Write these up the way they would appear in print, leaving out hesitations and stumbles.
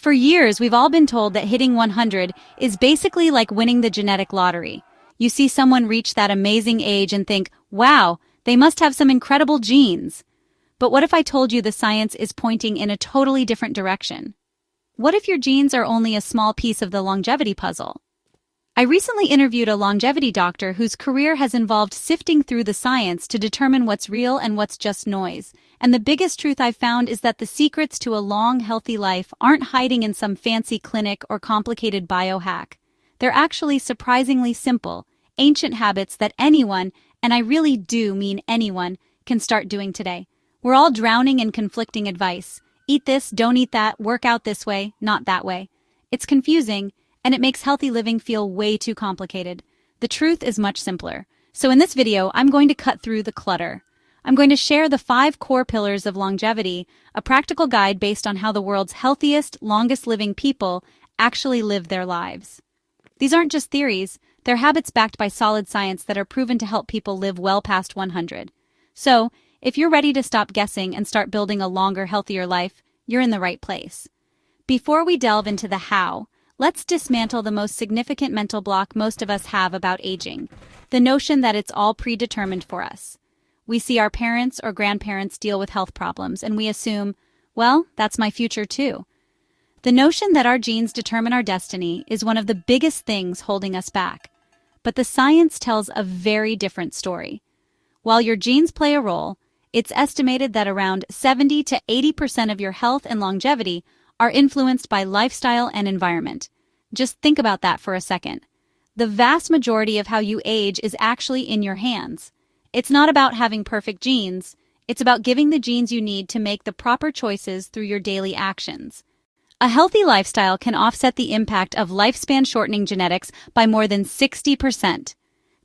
For years, we've all been told that hitting 100 is basically like winning the genetic lottery. You see someone reach that amazing age and think, wow, they must have some incredible genes. But what if I told you the science is pointing in a totally different direction? What if your genes are only a small piece of the longevity puzzle? I recently interviewed a longevity doctor whose career has involved sifting through the science to determine what's real and what's just noise. And the biggest truth I've found is that the secrets to a long, healthy life aren't hiding in some fancy clinic or complicated biohack. They're actually surprisingly simple, ancient habits that anyone, and I really do mean anyone, can start doing today. We're all drowning in conflicting advice. Eat this, don't eat that, work out this way, not that way. It's confusing, and it makes healthy living feel way too complicated. The truth is much simpler. So in this video, I'm going to cut through the clutter. I'm going to share the 5 core pillars of longevity, a practical guide based on how the world's healthiest, longest-living people actually live their lives. These aren't just theories, they're habits backed by solid science that are proven to help people live well past 100. So, if you're ready to stop guessing and start building a longer, healthier life, you're in the right place. Before we delve into the how, let's dismantle the most significant mental block most of us have about aging, the notion that it's all predetermined for us. We see our parents or grandparents deal with health problems, and we assume, well, that's my future too. The notion that our genes determine our destiny is one of the biggest things holding us back. But the science tells a very different story. While your genes play a role, it's estimated that around 70 to 80% of your health and longevity are influenced by lifestyle and environment. Just think about that for a second. The vast majority of how you age is actually in your hands. It's not about having perfect genes, it's about giving the genes you need to make the proper choices through your daily actions. A healthy lifestyle can offset the impact of lifespan-shortening genetics by more than 60%.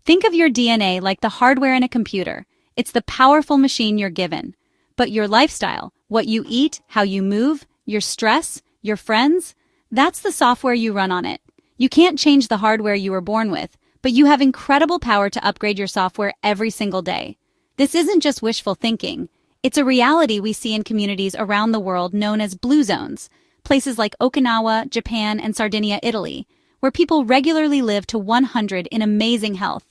Think of your DNA like the hardware in a computer. It's the powerful machine you're given. But your lifestyle, what you eat, how you move, your stress, your friends, that's the software you run on it. You can't change the hardware you were born with, but you have incredible power to upgrade your software every single day. This isn't just wishful thinking. It's a reality we see in communities around the world known as blue zones, places like Okinawa, Japan, and Sardinia, Italy, where people regularly live to 100 in amazing health.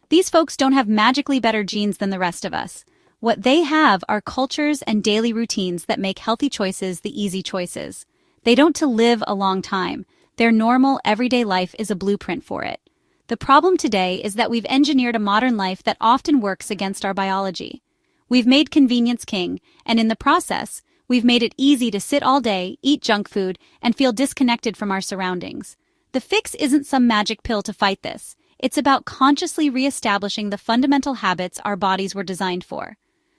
These folks don't have magically better genes than the rest of us. What they have are cultures and daily routines that make healthy choices the easy choices. They don't to live a long time. Their normal, everyday life is a blueprint for it. The problem today is that we've engineered a modern life that often works against our biology. We've made convenience king, and in the process, we've made it easy to sit all day, eat junk food, and feel disconnected from our surroundings. The fix isn't some magic pill to fight this. It's about consciously reestablishing the fundamental habits our bodies were designed for.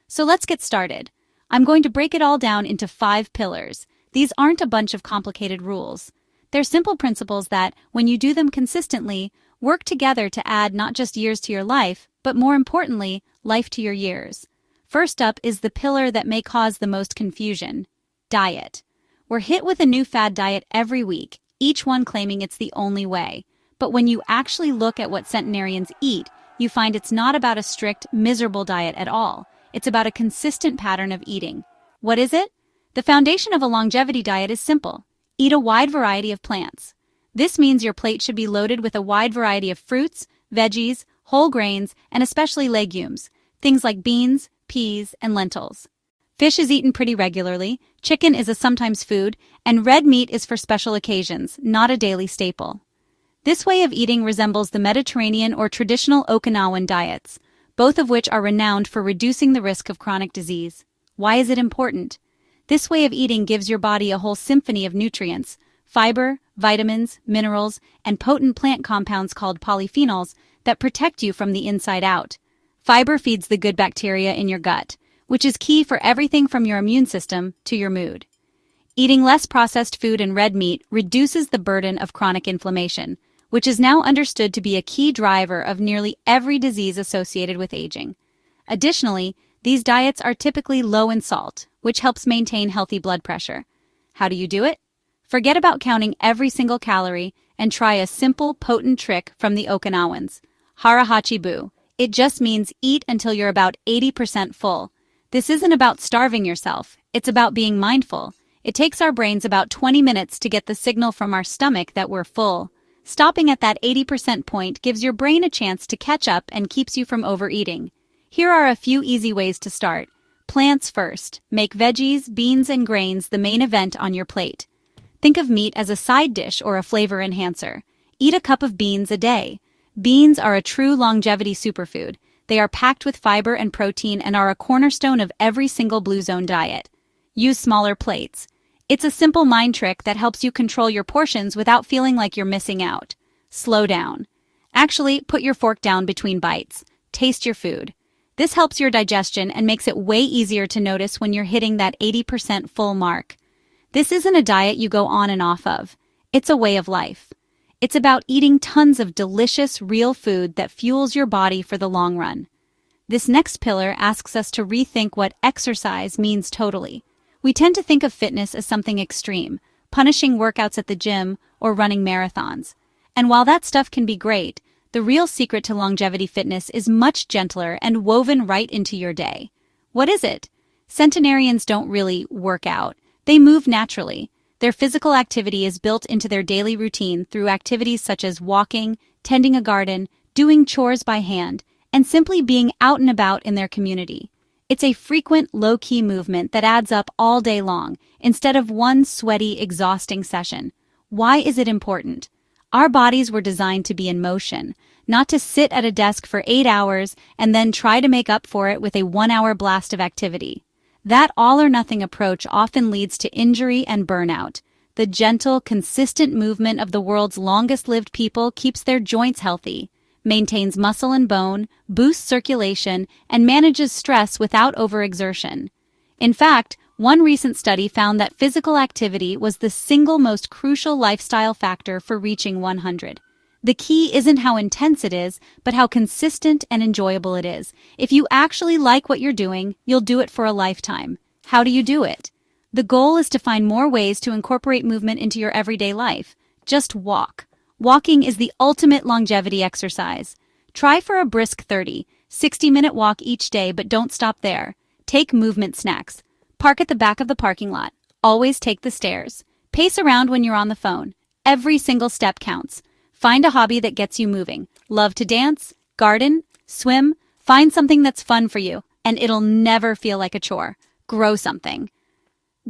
So let's get started. I'm going to break it all down into 5 pillars. These aren't a bunch of complicated rules. They're simple principles that, when you do them consistently, work together to add not just years to your life, but more importantly, life to your years. First up is the pillar that may cause the most confusion: diet. We're hit with a new fad diet every week, each one claiming it's the only way. But when you actually look at what centenarians eat, you find it's not about a strict, miserable diet at all. It's about a consistent pattern of eating. What is it? The foundation of a longevity diet is simple. Eat a wide variety of plants. This means your plate should be loaded with a wide variety of fruits, veggies, whole grains, and especially legumes, things like beans, peas, and lentils. Fish is eaten pretty regularly, chicken is a sometimes food, and red meat is for special occasions, not a daily staple. This way of eating resembles the Mediterranean or traditional Okinawan diets, both of which are renowned for reducing the risk of chronic disease. Why is it important? This way of eating gives your body a whole symphony of nutrients: fiber, vitamins, minerals, and potent plant compounds called polyphenols that protect you from the inside out. Fiber feeds the good bacteria in your gut, which is key for everything from your immune system to your mood. Eating less processed food and red meat reduces the burden of chronic inflammation, which is now understood to be a key driver of nearly every disease associated with aging. Additionally, these diets are typically low in salt, which helps maintain healthy blood pressure. How do you do it? Forget about counting every single calorie and try a simple, potent trick from the Okinawans: hara-hachi-bu. It just means eat until you're about 80% full. This isn't about starving yourself, it's about being mindful. It takes our brains about 20 minutes to get the signal from our stomach that we're full. Stopping at that 80% point gives your brain a chance to catch up and keeps you from overeating. Here are a few easy ways to start. Plants first. Make veggies, beans, and grains the main event on your plate. Think of meat as a side dish or a flavor enhancer. Eat a cup of beans a day. Beans are a true longevity superfood. They are packed with fiber and protein and are a cornerstone of every single Blue Zone diet. Use smaller plates. It's a simple mind trick that helps you control your portions without feeling like you're missing out. Slow down. Actually, put your fork down between bites. Taste your food. This helps your digestion and makes it way easier to notice when you're hitting that 80% full mark. This isn't a diet you go on and off of. It's a way of life. It's about eating tons of delicious, real food that fuels your body for the long run. This next pillar asks us to rethink what exercise means totally. We tend to think of fitness as something extreme, punishing workouts at the gym or running marathons. And while that stuff can be great, the real secret to longevity fitness is much gentler and woven right into your day. What is it? Centenarians don't really work out. They move naturally. Their physical activity is built into their daily routine through activities such as walking, tending a garden, doing chores by hand, and simply being out and about in their community. It's a frequent, low-key movement that adds up all day long, instead of one sweaty, exhausting session. Why is it important? Our bodies were designed to be in motion, not to sit at a desk for 8 hours and then try to make up for it with a 1-hour blast of activity. That all-or-nothing approach often leads to injury and burnout. The gentle, consistent movement of the world's longest-lived people keeps their joints healthy, maintains muscle and bone, boosts circulation, and manages stress without overexertion. In fact, one recent study found that physical activity was the single most crucial lifestyle factor for reaching 100. The key isn't how intense it is, but how consistent and enjoyable it is. If you actually like what you're doing, you'll do it for a lifetime. How do you do it? The goal is to find more ways to incorporate movement into your everyday life. Just walk. Walking is the ultimate longevity exercise. Try for a brisk 30, 60-minute walk each day, but don't stop there. Take movement snacks. Park at the back of the parking lot. Always take the stairs. Pace around when you're on the phone. Every single step counts. Find a hobby that gets you moving. Love to dance, garden, swim. Find something that's fun for you, and it'll never feel like a chore. Grow something.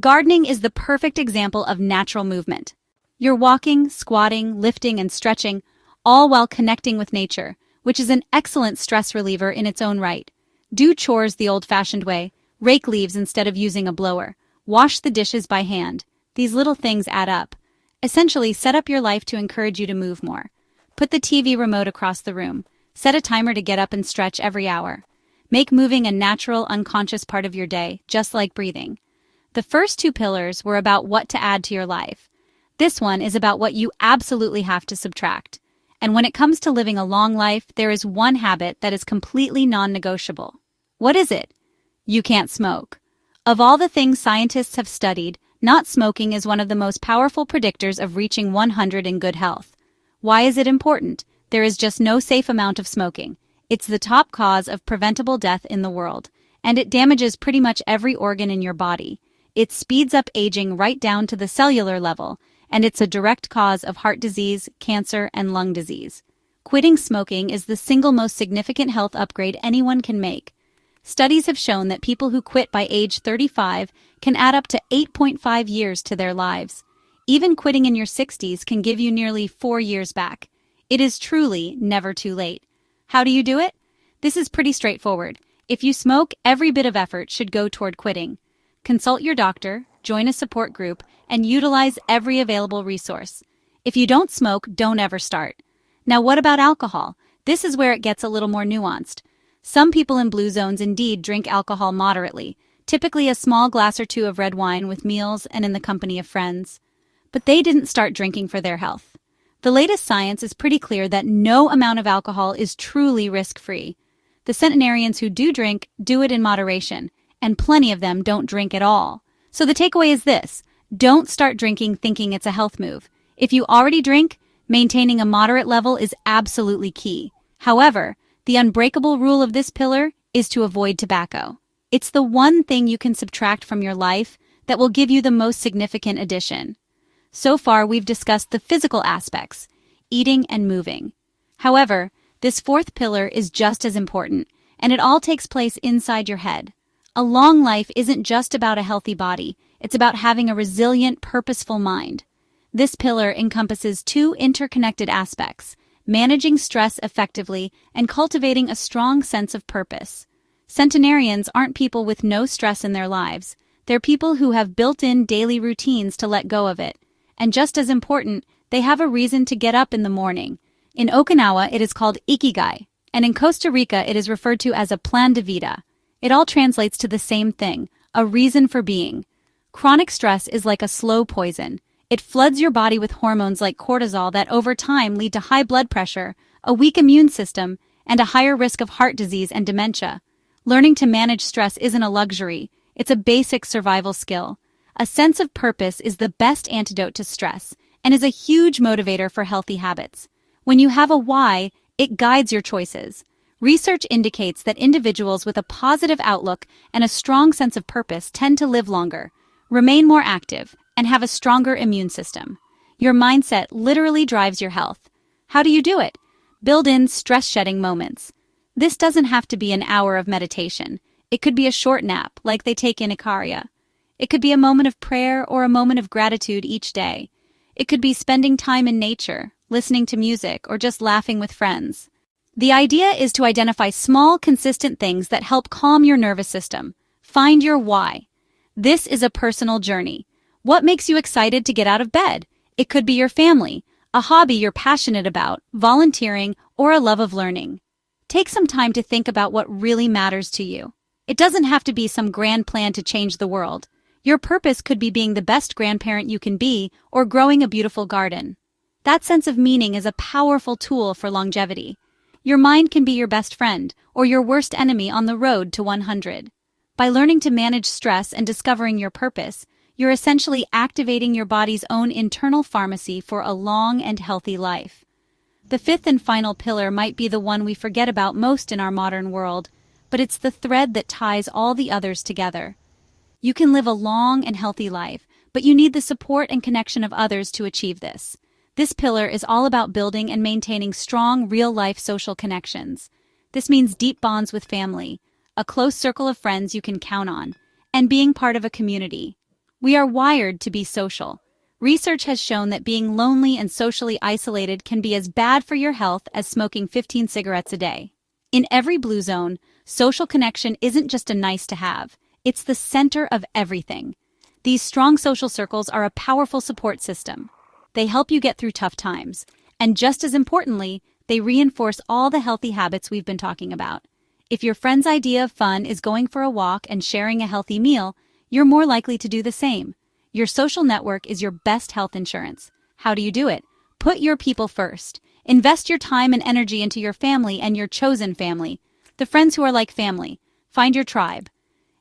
Gardening is the perfect example of natural movement. You're walking, squatting, lifting, and stretching, all while connecting with nature, which is an excellent stress reliever in its own right. Do chores the old-fashioned way. Rake leaves instead of using a blower. Wash the dishes by hand. These little things add up. Essentially, set up your life to encourage you to move more. Put the TV remote across the room. Set a timer to get up and stretch every hour. Make moving a natural, unconscious part of your day, just like breathing. The first two pillars were about what to add to your life. This one is about what you absolutely have to subtract. And when it comes to living a long life, there is one habit that is completely non-negotiable. What is it? You can't smoke. Of all the things scientists have studied, not smoking is one of the most powerful predictors of reaching 100 in good health. Why is it important? There is just no safe amount of smoking. It's the top cause of preventable death in the world, and it damages pretty much every organ in your body. It speeds up aging right down to the cellular level, and it's a direct cause of heart disease, cancer, and lung disease. Quitting smoking is the single most significant health upgrade anyone can make. Studies have shown that people who quit by age 35 can add up to 8.5 years to their lives. Even quitting in your 60s can give you nearly 4 years back. It is truly never too late. How do you do it? This is pretty straightforward. If you smoke, every bit of effort should go toward quitting. Consult your doctor, join a support group, and utilize every available resource. If you don't smoke, don't ever start. Now, what about alcohol? This is where it gets a little more nuanced. Some people in blue zones indeed drink alcohol moderately, typically a small glass or two of red wine with meals and in the company of friends. But they didn't start drinking for their health. The latest science is pretty clear that no amount of alcohol is truly risk-free. The centenarians who do drink do it in moderation, and plenty of them don't drink at all. So the takeaway is this: don't start drinking thinking it's a health move. If you already drink, maintaining a moderate level is absolutely key. However, the unbreakable rule of this pillar is to avoid tobacco. It's the one thing you can subtract from your life that will give you the most significant addition. So far, we've discussed the physical aspects, eating and moving. However, this fourth pillar is just as important, and it all takes place inside your head. A long life isn't just about a healthy body, it's about having a resilient, purposeful mind. This pillar encompasses two interconnected aspects: managing stress effectively and cultivating a strong sense of purpose. Centenarians aren't people with no stress in their lives. They're people who have built-in daily routines to let go of it. And just as important, they have a reason to get up in the morning. In Okinawa, it is called ikigai, and in Costa Rica, it is referred to as a plan de vida. It all translates to the same thing, a reason for being. Chronic stress is like a slow poison. It floods your body with hormones like cortisol that over time lead to high blood pressure, a weak immune system, and a higher risk of heart disease and dementia. Learning to manage stress isn't a luxury, it's a basic survival skill. A sense of purpose is the best antidote to stress and is a huge motivator for healthy habits. When you have a why, it guides your choices. Research indicates that individuals with a positive outlook and a strong sense of purpose tend to live longer, remain more active, and have a stronger immune system. Your mindset literally drives your health. How do you do it? Build in stress-shedding moments. This doesn't have to be an hour of meditation. It could be a short nap, like they take in Ikaria. It could be a moment of prayer or a moment of gratitude each day. It could be spending time in nature, listening to music, or just laughing with friends. The idea is to identify small, consistent things that help calm your nervous system. Find your why. This is a personal journey. What makes you excited to get out of bed? It could be your family, a hobby you're passionate about, volunteering, or a love of learning. Take some time to think about what really matters to you. It doesn't have to be some grand plan to change the world. Your purpose could be being the best grandparent you can be or growing a beautiful garden. That sense of meaning is a powerful tool for longevity. Your mind can be your best friend or your worst enemy on the road to 100. By learning to manage stress and discovering your purpose, you're essentially activating your body's own internal pharmacy for a long and healthy life. The fifth and final pillar might be the one we forget about most in our modern world, but it's the thread that ties all the others together. You can live a long and healthy life, but you need the support and connection of others to achieve this. This pillar is all about building and maintaining strong, real-life social connections. This means deep bonds with family, a close circle of friends you can count on, and being part of a community. We are wired to be social. Research has shown that being lonely and socially isolated can be as bad for your health as smoking 15 cigarettes a day. In every blue zone, social connection isn't just a nice to have, it's the center of everything. These strong social circles are a powerful support system. They help you get through tough times, and just as importantly, they reinforce all the healthy habits we've been talking about. If your friend's idea of fun is going for a walk and sharing a healthy meal, you're more likely to do the same. Your social network is your best health insurance. How do you do it? Put your people first. Invest your time and energy into your family and your chosen family. The friends who are like family. Find your tribe.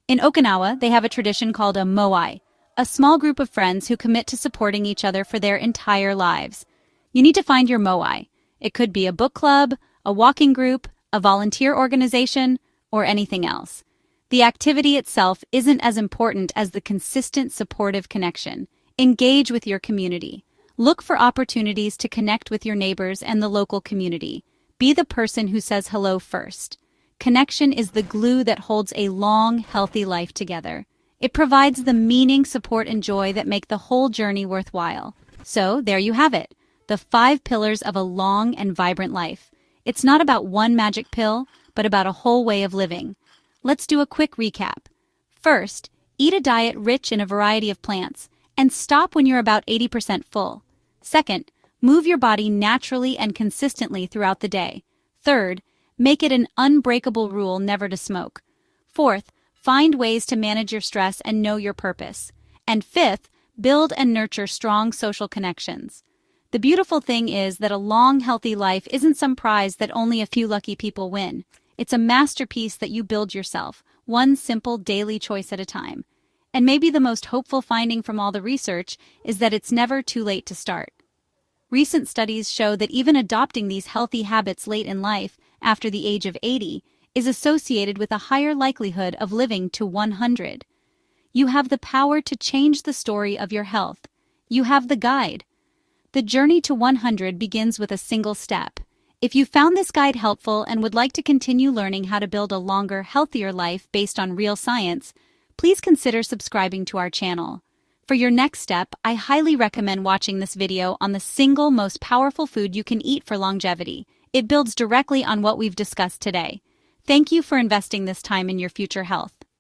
In Okinawa, they have a tradition called a moai, a small group of friends who commit to supporting each other for their entire lives. You need to find your moai. It could be a book club, a walking group, a volunteer organization, or anything else. The activity itself isn't as important as the consistent supportive connection. Engage with your community. Look for opportunities to connect with your neighbors and the local community. Be the person who says hello first. Connection is the glue that holds a long, healthy life together. It provides the meaning, support, and joy that make the whole journey worthwhile. So, there you have it. The 5 pillars of a long and vibrant life. It's not about one magic pill, but about a whole way of living. Let's do a quick recap. First, eat a diet rich in a variety of plants, and stop when you're about 80% full. Second, move your body naturally and consistently throughout the day. Third, make it an unbreakable rule never to smoke. Fourth, find ways to manage your stress and know your purpose. And fifth, build and nurture strong social connections. The beautiful thing is that a long, healthy life isn't some prize that only a few lucky people win. It's a masterpiece that you build yourself, one simple daily choice at a time. And maybe the most hopeful finding from all the research is that it's never too late to start. Recent studies show that even adopting these healthy habits late in life, after the age of 80, is associated with a higher likelihood of living to 100. You have the power to change the story of your health. You have the guide. The journey to 100 begins with a single step. If you found this guide helpful and would like to continue learning how to build a longer, healthier life based on real science, please consider subscribing to our channel. For your next step, I highly recommend watching this video on the single most powerful food you can eat for longevity. It builds directly on what we've discussed today. Thank you for investing this time in your future health.